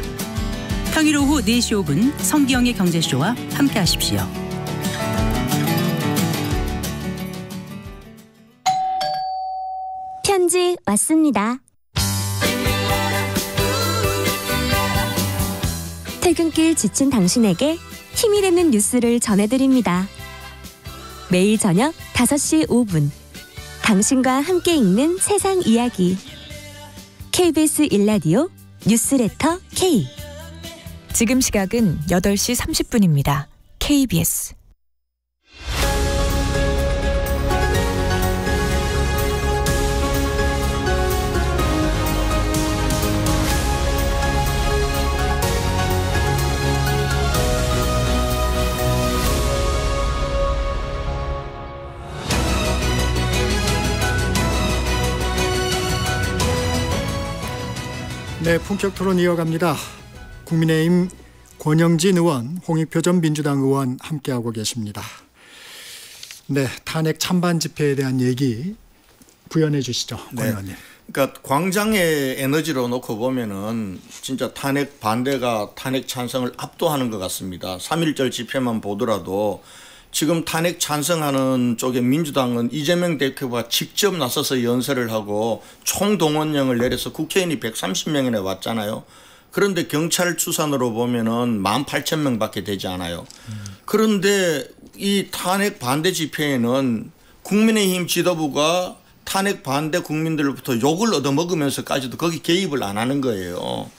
평일 오후 4시 5분 성기영의 경제쇼와 함께하십시오. 편지 왔습니다. 퇴근길 지친 당신에게 힘이 되는 뉴스를 전해드립니다. 매일 저녁 5시 5분 당신과 함께 읽는 세상 이야기 KBS 1라디오 뉴스레터 K. 지금 시각은 8시 30분입니다. KBS 네, 본격 토론 이어갑니다. 국민의힘 권영진 의원, 홍익표 전 민주당 의원 함께하고 계십니다. 네, 탄핵 찬반 집회에 대한 얘기 부연해 주시죠, 권 의원님. 그러니까 광장의 에너지로 놓고 보면은 진짜 탄핵 반대가 탄핵 찬성을 압도하는 것 같습니다. 3.1절 집회만 보더라도 지금 탄핵 찬성하는 쪽에 민주당은 이재명 대표가 직접 나서서 연설을 하고 총동원령을 내려서 국회의원이 130명이나 왔잖아요. 그런데 경찰 추산으로 보면은 18,000명밖에 되지 않아요. 그런데 이 탄핵 반대 집회에는 국민의힘 지도부가 탄핵 반대 국민들로부터 욕을 얻어먹으면서까지도 거기 개입을 안 하는 거예요.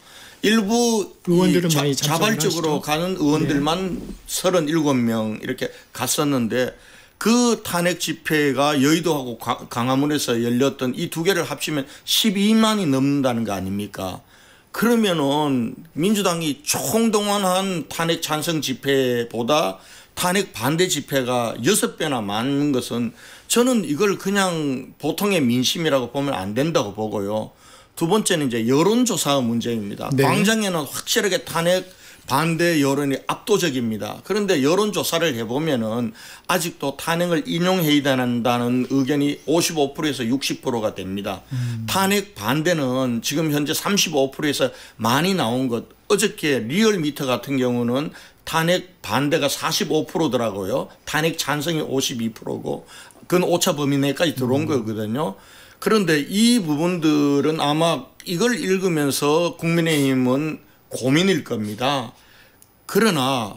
일부 의원들은 많이 자발적으로 가는 의원들만 37명 이렇게 갔었는데 그 탄핵 집회가 여의도하고 광화문에서 열렸던 이 두 개를 합치면 12만이 넘는다는 거 아닙니까? 그러면은 민주당이 총동원한 탄핵 찬성 집회보다 탄핵 반대 집회가 6배나 많은 것은 저는 이걸 그냥 보통의 민심이라고 보면 안 된다고 보고요. 두 번째는 이제 여론조사의 문제입니다. 네. 광장에는 확실하게 탄핵 반대 여론이 압도적입니다. 그런데 여론조사를 해보면은 아직도 탄핵을 인용해야 된다는 의견이 55%에서 60%가 됩니다. 탄핵 반대는 지금 현재 35%에서 많이 나온 것. 어저께 리얼미터 같은 경우는 탄핵 반대가 45%더라고요. 탄핵 찬성이 52%고 그건 오차 범위 내까지 들어온 거거든요. 그런데 이 부분들은 아마 이걸 읽으면서 국민의힘은 고민일 겁니다. 그러나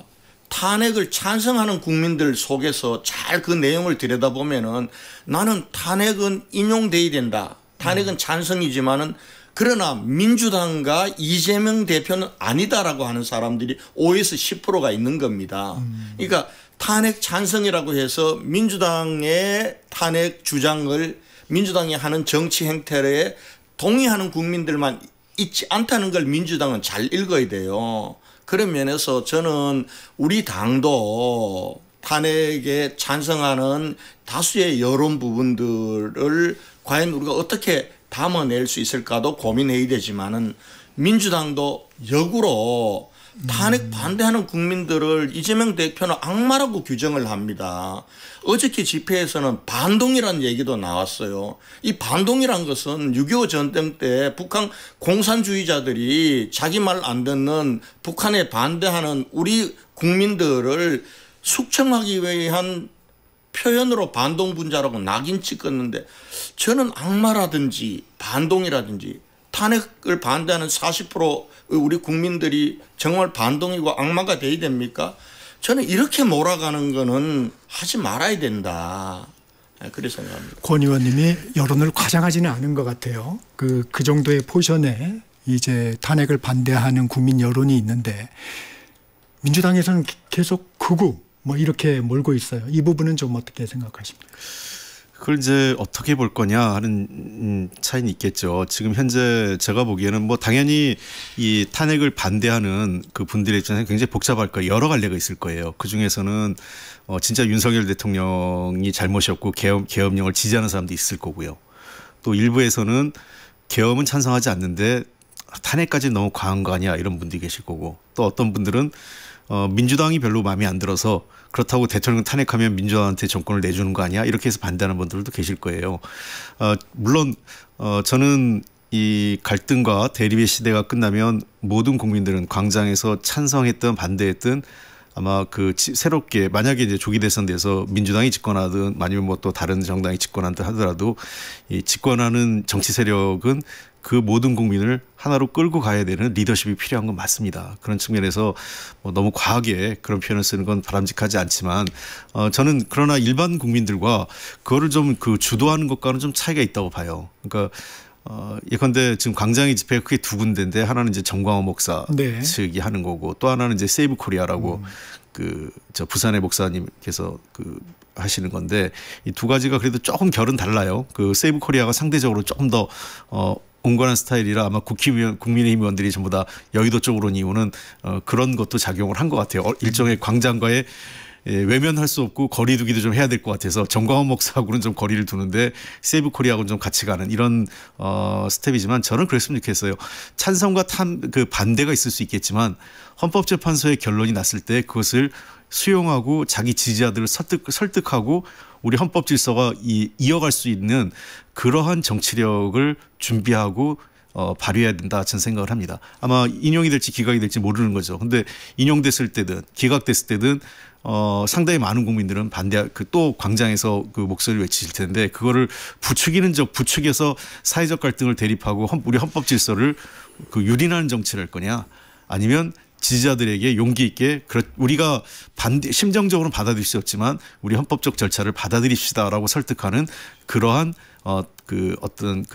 탄핵을 찬성하는 국민들 속에서 잘 그 내용을 들여다보면은 나는 탄핵은 인용돼야 된다. 탄핵은 찬성이지만은 그러나 민주당과 이재명 대표는 아니다라고 하는 사람들이 5에서 10%가 있는 겁니다. 그러니까 탄핵 찬성이라고 해서 민주당의 탄핵 주장을 민주당이 하는 정치 행태에 동의하는 국민들만 있지 않다는 걸 민주당은 잘 읽어야 돼요. 그런 면에서 저는 우리 당도 탄핵에 찬성하는 다수의 여론 부분들을 과연 우리가 어떻게 담아낼 수 있을까도 고민해야 되지만은 민주당도 역으로 탄핵 반대하는 국민들을 이재명 대표는 악마라고 규정을 합니다. 어저께 집회에서는 반동이라는 얘기도 나왔어요. 이 반동이란 것은 6.25 전쟁 때 북한 공산주의자들이 자기 말 안 듣는 북한에 반대하는 우리 국민들을 숙청하기 위한 표현으로 반동분자라고 낙인 찍었는데 저는 악마라든지 반동이라든지 탄핵을 반대하는 40% 우리 국민들이 정말 반동이고 악마가 돼야 됩니까? 저는 이렇게 몰아가는 거는 하지 말아야 된다. 그렇게 생각합니다. 권 의원님이 여론을 과장하지는 않은 것 같아요. 그 정도의 포션에 이제 탄핵을 반대하는 국민 여론이 있는데 민주당에서는 계속 극우 뭐 이렇게 몰고 있어요. 이 부분은 좀 어떻게 생각하십니까? 그걸 이제 어떻게 볼 거냐 하는 차이는 있겠죠. 지금 현재 제가 보기에는 뭐 당연히 이 탄핵을 반대하는 그 분들의 입장에서 굉장히 복잡할 거예요. 여러 갈래가 있을 거예요. 그 중에서는 진짜 윤석열 대통령이 잘못이었고 계엄령을 지지하는 사람도 있을 거고요. 또 일부에서는 계엄은 찬성하지 않는데 탄핵까지 너무 과한 거 아니야 이런 분들이 계실 거고 또 어떤 분들은 민주당이 별로 마음에 안 들어서 그렇다고 대통령 탄핵하면 민주당한테 정권을 내주는 거 아니야 이렇게 해서 반대하는 분들도 계실 거예요. 물론 저는 이 갈등과 대립의 시대가 끝나면 모든 국민들은 광장에서 찬성했던 반대했던 아마 그 새롭게 만약에 이제 조기 대선돼서 민주당이 집권하든 아니면 뭐 또 다른 정당이 집권하든 하더라도 이 집권하는 정치 세력은 그 모든 국민을 하나로 끌고 가야 되는 리더십이 필요한 건 맞습니다. 그런 측면에서 뭐 너무 과하게 그런 표현을 쓰는 건 바람직하지 않지만 저는 그러나 일반 국민들과 그거를 좀 그 주도하는 것과는 좀 차이가 있다고 봐요. 그러니까 예컨대 지금 광장의 집회가 크게 두 군데인데 하나는 이제 정광호 목사 네. 측이 하는 거고 또 하나는 이제 세이브 코리아라고 저 부산의 목사님께서 하시는 건데 이 두 가지가 그래도 조금 결은 달라요. 그 세이브 코리아가 상대적으로 조금 더 온건한 스타일이라 아마 국민의힘 의원들이 전부 다 여의도 쪽으로 온 이유는 그런 것도 작용을 한 것 같아요. 일종의 광장과의 외면할 수 없고 거리 두기도 좀 해야 될 것 같아서 정광훈 목사하고는 좀 거리를 두는데 세이브 코리아하고는 좀 같이 가는 이런 스텝이지만 저는 그랬으면 좋겠어요. 찬성과 그 반대가 있을 수 있겠지만 헌법재판소의 결론이 났을 때 그것을 수용하고 자기 지지자들을 설득하고 우리 헌법 질서가 이어갈 수 있는 그러한 정치력을 준비하고 발휘해야 된다 저는 생각을 합니다. 아마 인용이 될지 기각이 될지 모르는 거죠. 근데 인용됐을 때든 기각됐을 때든 상당히 많은 국민들은 또 광장에서 그 목소리를 외치실 텐데 그거를 부추겨서 사회적 갈등을 대립하고 우리 헌법 질서를 그 유린하는 정치를 할 거냐 아니면 지지자들에게 용기 있게 우리가 심정적으로는 받아들일 수 없지만 우리 헌법적 절차를 받아들입시다라고 설득하는 그러한 어떤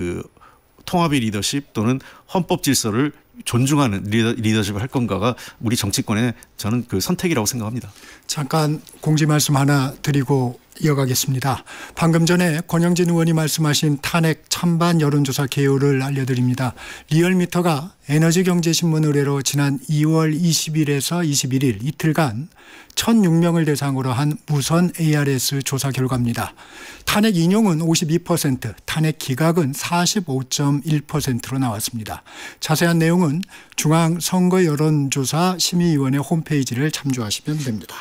통합의 리더십 또는 헌법 질서를 존중하는 리더십을 할 건가가 우리 정치권의 저는 그 선택이라고 생각합니다. 잠깐 공지 말씀 하나 드리고 이어가겠습니다. 방금 전에 권영진 의원이 말씀하신 탄핵 찬반 여론조사 개요를 알려드립니다. 리얼미터가 에너지경제신문 의뢰로 지난 2월 20일에서 21일 이틀간 1,006명을 대상으로 한 무선 ARS 조사 결과입니다. 탄핵 인용은 52%, 탄핵 기각은 45.1%로 나왔습니다. 자세한 내용은 중앙선거여론조사 심의위원회 홈페이지를 참조하시면 됩니다.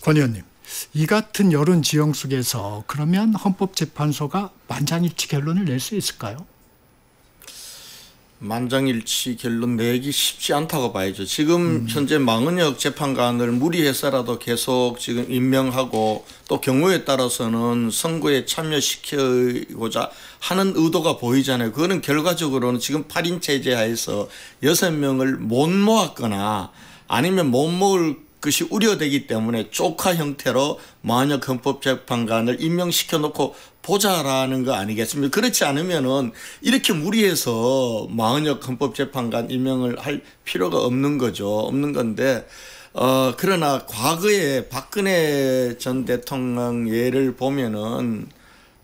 권 의원님, 이 같은 여론 지형 속에서 그러면 헌법재판소가 만장일치 결론을 낼 수 있을까요? 만장일치 결론 내기 쉽지 않다고 봐야죠. 지금 현재 망은혁 재판관을 무리해서라도 계속 지금 임명하고 또 경우에 따라서는 선거에 참여시키고자 하는 의도가 보이잖아요. 그거는 결과적으로는 지금 8인 체제 하에서 6명을 못 모았거나 아니면 못 모을 것이 우려되기 때문에 조카 형태로 망은혁 헌법재판관을 임명시켜 놓고 보자라는 거 아니겠습니까? 그렇지 않으면은 이렇게 무리해서 망은혁 헌법재판관 임명을 할 필요가 없는 거죠. 없는 건데, 그러나 과거에 박근혜 전 대통령 예를 보면은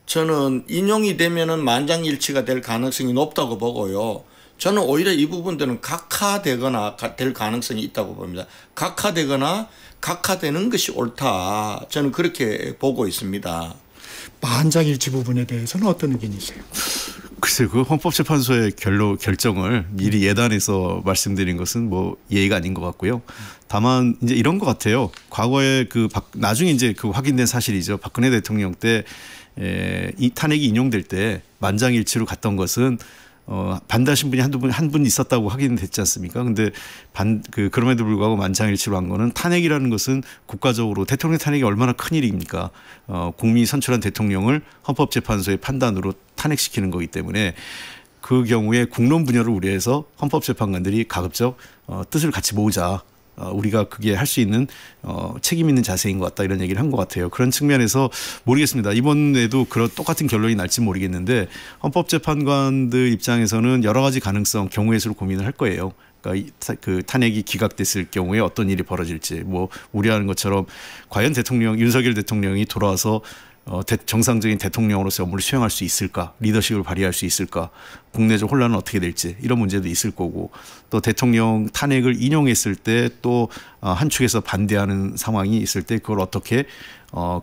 저는 인용이 되면은 만장일치가 될 가능성이 높다고 보고요. 저는 오히려 이 부분들은 각하되거나 될 가능성이 있다고 봅니다. 각하되거나 각하되는 것이 옳다. 저는 그렇게 보고 있습니다. 만장일치 부분에 대해서는 어떤 의견이세요? 글쎄요, 그 헌법재판소의 결정을 미리 예단해서 말씀드린 것은 뭐 예의가 아닌 것 같고요. 다만 이제 이런 것 같아요. 과거에 나중에 이제 그 확인된 사실이죠. 박근혜 대통령 때 이 탄핵이 인용될 때 만장일치로 갔던 것은 반대하신 분이 한 분 있었다고 확인됐지 않습니까? 근데 그럼에도 불구하고 만장일치로 한 거는 탄핵이라는 것은 국가적으로 대통령 탄핵이 얼마나 큰 일입니까? 국민이 선출한 대통령을 헌법재판소의 판단으로 탄핵시키는 거기 때문에 그 경우에 국론 분열을 우려해서 헌법재판관들이 가급적 뜻을 같이 모으자. 우리가 그게 할 수 있는 책임 있는 자세인 것 같다 이런 얘기를 한 것 같아요. 그런 측면에서 모르겠습니다. 이번에도 그런 똑같은 결론이 날지 모르겠는데 헌법재판관들 입장에서는 여러 가지 가능성 경우의 수로 고민을 할 거예요. 그러니까 그 탄핵이 기각됐을 경우에 어떤 일이 벌어질지 뭐 우려하는 것처럼 과연 윤석열 대통령이 돌아와서 정상적인 대통령으로서 업무를 수행할 수 있을까? 리더십을 발휘할 수 있을까? 국내적 혼란은 어떻게 될지 이런 문제도 있을 거고 또 대통령 탄핵을 인용했을 때 또 한축에서 반대하는 상황이 있을 때 그걸 어떻게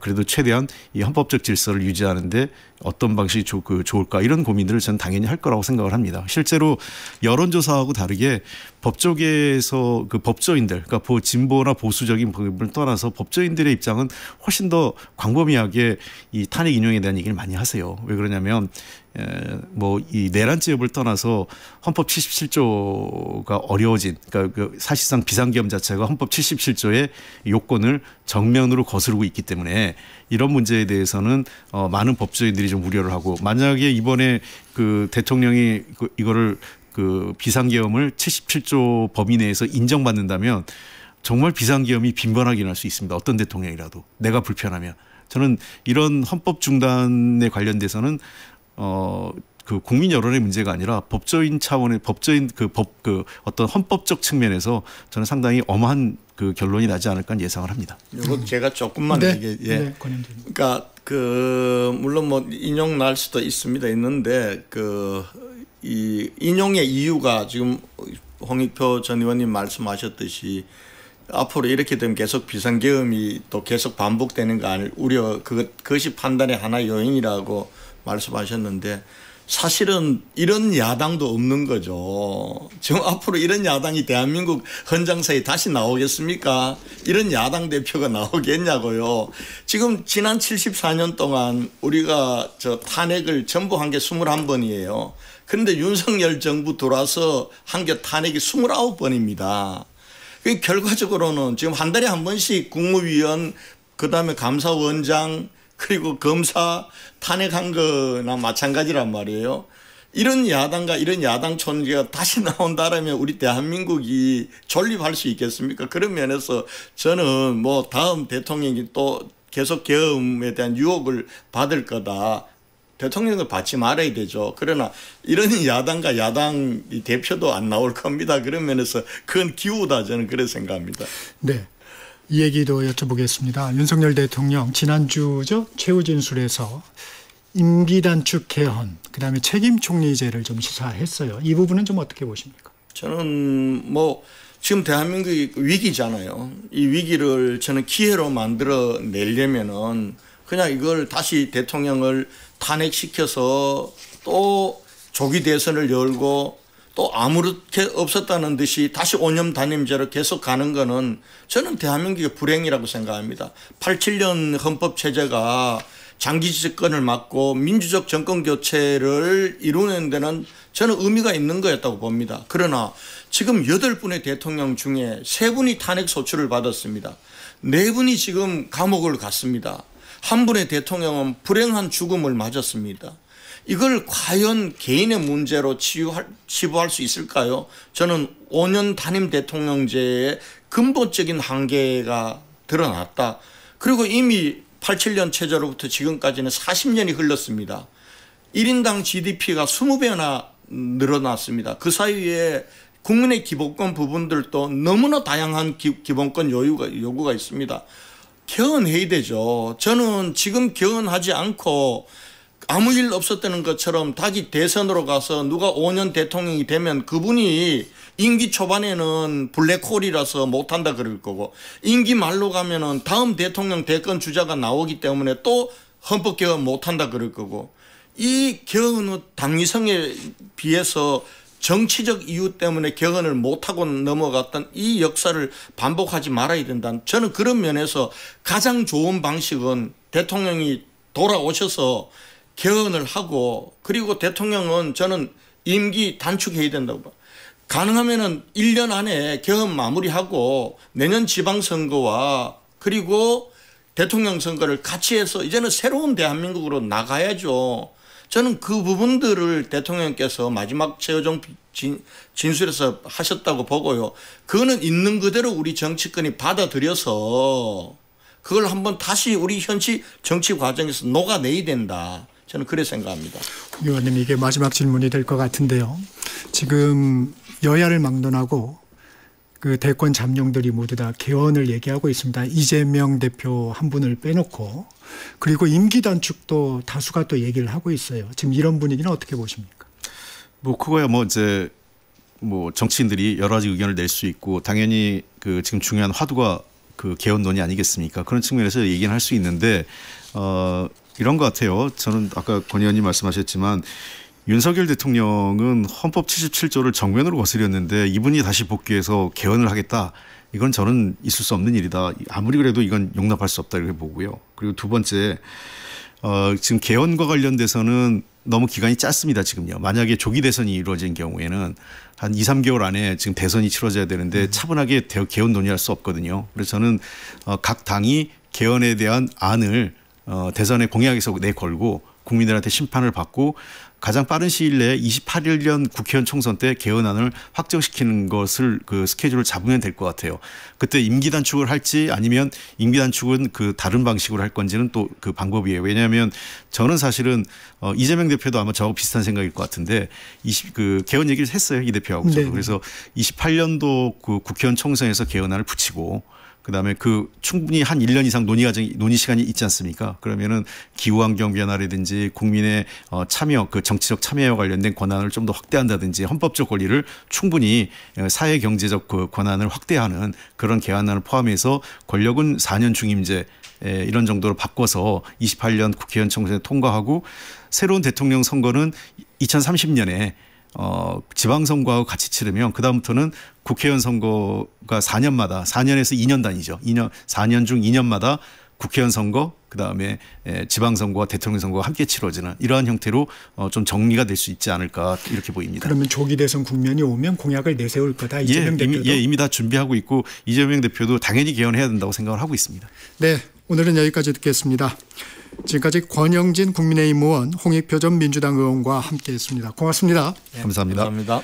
그래도 최대한 이 헌법적 질서를 유지하는데 어떤 방식이 좋을까 이런 고민들을 저는 당연히 할 거라고 생각을 합니다. 실제로 여론조사하고 다르게 법조계에서 그 법조인들 그러니까 진보나 보수적인 부분을 떠나서 법조인들의 입장은 훨씬 더 광범위하게 이 탄핵 인용에 대한 얘기를 많이 하세요. 왜 그러냐면 뭐 이 내란죄 여부를 떠나서 헌법 77조가 어려워진 그러니까 사실상 비상계엄 자체가 헌법 77조의 요건을 정면으로 거스르고 있기 때문에 이런 문제에 대해서는 많은 법조인들이 좀 우려를 하고 만약에 이번에 그 대통령이 이거를 그 비상계엄을 77조 범위 내에서 인정받는다면 정말 비상계엄이 빈번하게 일어날 수 있습니다. 어떤 대통령이라도 내가 불편하면 저는 이런 헌법 중단에 관련돼서는 그 국민 여론의 문제가 아니라 법조인 차원의 어떤 헌법적 측면에서 저는 상당히 엄한 그 결론이 나지 않을까 예상을 합니다. 이거 제가 조금만 그러니까 물론 뭐 인용 날 수도 있는데 이 인용의 이유가 지금 홍익표 전 의원님 말씀하셨듯이 앞으로 이렇게 되면 계속 비상계엄이 또 계속 반복되는 거 아닐 우려 그것이 판단의 하나의 요인이라고 말씀하셨는데 사실은 이런 야당도 없는 거죠. 지금 앞으로 이런 야당이 대한민국 헌장사에 다시 나오겠습니까? 이런 야당 대표가 나오겠냐고요. 지금 지난 74년 동안 우리가 저 탄핵을 전부 한 게 21번이에요. 그런데 윤석열 정부 들어와서 한 게 탄핵이 29번입니다. 결과적으로는 지금 한 달에 한 번씩 국무위원 그다음에 감사원장 그리고 검사 탄핵한 거나 마찬가지란 말이에요. 이런 야당과 이런 야당 총재가 다시 나온다라면 우리 대한민국이 존립할 수 있겠습니까? 그런 면에서 저는 뭐 다음 대통령이 또 계속 계엄에 대한 유혹을 받을 거다. 대통령을 받지 말아야 되죠. 그러나 이런 야당과 야당 대표도 안 나올 겁니다. 그런 면에서 그건 기우다 저는 그렇게 생각합니다. 네. 이 얘기도 여쭤보겠습니다. 윤석열 대통령 지난주죠. 최후 진술에서 임기 단축 개헌 그다음에 책임 총리제를 좀 시사했어요. 이 부분은 좀 어떻게 보십니까? 저는 뭐 지금 대한민국이 위기잖아요. 이 위기를 저는 기회로 만들어 내려면은 그냥 이걸 다시 대통령을 탄핵시켜서 또 조기 대선을 열고 또 아무렇게 없었다는 듯이 다시 5년 단임제로 계속 가는 거는 저는 대한민국의 불행이라고 생각합니다. 87년 헌법체제가 장기 집권을 막고 민주적 정권 교체를 이루는 데는 저는 의미가 있는 거였다고 봅니다. 그러나 지금 8분의 대통령 중에 3분이 탄핵 소추를 받았습니다. 4분이 지금 감옥을 갔습니다. 한 분의 대통령은 불행한 죽음을 맞았습니다. 이걸 과연 개인의 문제로 치부할 수 있을까요? 저는 5년 단임 대통령제의 근본적인 한계가 드러났다. 그리고 이미 87년 체제로부터 지금까지는 40년이 흘렀습니다. 1인당 GDP가 20배나 늘어났습니다. 그 사이에 국민의 기본권 부분들도 너무나 다양한 기본권 요구가 있습니다. 개헌해야 되죠. 저는 지금 개헌하지 않고 아무 일 없었다는 것처럼 다시 대선으로 가서 누가 5년 대통령이 되면 그분이 임기 초반에는 블랙홀이라서 못한다 그럴 거고 임기 말로 가면은 다음 대통령 대권 주자가 나오기 때문에 또 헌법 개헌 못한다 그럴 거고 이 개헌의 당위성에 비해서 정치적 이유 때문에 개헌을 못하고 넘어갔던 이 역사를 반복하지 말아야 된다. 저는 그런 면에서 가장 좋은 방식은 대통령이 돌아오셔서 개헌을 하고 그리고 대통령은 저는 임기 단축해야 된다고 봐. 가능하면은 1년 안에 개헌 마무리하고 내년 지방선거와 그리고 대통령 선거를 같이 해서 이제는 새로운 대한민국으로 나가야죠. 저는 그 부분들을 대통령께서 마지막 최종 진술에서 하셨다고 보고요. 그거는 있는 그대로 우리 정치권이 받아들여서 그걸 한번 다시 우리 현지 정치 과정에서 녹아내야 된다. 저는 그렇게 생각합니다. 의원님 이게 마지막 질문이 될 것 같은데요. 지금 여야를 막론하고 그 대권 잠룡들이 모두 다 개헌을 얘기하고 있습니다. 이재명 대표 한 분을 빼놓고 그리고 임기 단축도 다수가 또 얘기를 하고 있어요. 지금 이런 분위기는 어떻게 보십니까? 뭐 그거야 뭐 이제 뭐 정치인들이 여러 가지 의견을 낼 수 있고 당연히 그 지금 중요한 화두가 그 개헌론이 아니겠습니까? 그런 측면에서 얘기는 할 수 있는데 이런 것 같아요. 저는 아까 권 의원님 말씀하셨지만 윤석열 대통령은 헌법 77조를 정면으로 거스렸는데 이분이 다시 복귀해서 개헌을 하겠다. 이건 저는 있을 수 없는 일이다. 아무리 그래도 이건 용납할 수 없다 이렇게 보고요. 그리고 두 번째 지금 개헌과 관련돼서는 너무 기간이 짧습니다. 지금요. 만약에 조기 대선이 이루어진 경우에는 한 2, 3개월 안에 지금 대선이 치러져야 되는데 차분하게 개헌 논의할 수 없거든요. 그래서 저는 각 당이 개헌에 대한 안을 대선의 공약에서 내걸고 국민들한테 심판을 받고 가장 빠른 시일 내에 28년 국회의원 총선 때 개헌안을 확정시키는 것을 그 스케줄을 잡으면 될 것 같아요. 그때 임기 단축을 할지 아니면 임기 단축은 그 다른 방식으로 할 건지는 또 그 방법이에요. 왜냐하면 저는 사실은 이재명 대표도 아마 저하고 비슷한 생각일 것 같은데 그 개헌 얘기를 했어요. 이 대표하고 저도. 그래서 28년도 그 국회의원 총선에서 개헌안을 붙이고 그다음에 그 충분히 한 1년 이상 논의 시간이 있지 않습니까? 그러면은 기후환경 변화라든지 국민의 참여, 그 정치적 참여와 관련된 권한을 좀 더 확대한다든지 헌법적 권리를 충분히 사회 경제적 그 권한을 확대하는 그런 개헌안을 포함해서 권력은 4년 중임제 이런 정도로 바꿔서 28년 국회의원 총선에 통과하고 새로운 대통령 선거는 2030년에 지방선거하고 같이 치르면 그다음부터는 국회의원 선거가 4년마다 4년에서 2년 단위죠. 4년 중 2년마다 국회의원 선거 그다음에 지방선거와 대통령 선거가 함께 치러지는 이러한 형태로 좀 정리가 될 수 있지 않을까 이렇게 보입니다. 그러면 조기 대선 국면이 오면 공약을 내세울 거다. 이재명 대표도. 이미 다 준비하고 있고 이재명 대표도 당연히 개헌해야 된다고 생각을 하고 있습니다. 네, 오늘은 여기까지 듣겠습니다. 지금까지 권영진 국민의힘 의원, 홍익표 전 민주당 의원과 함께했습니다. 고맙습니다. 감사합니다. 감사합니다.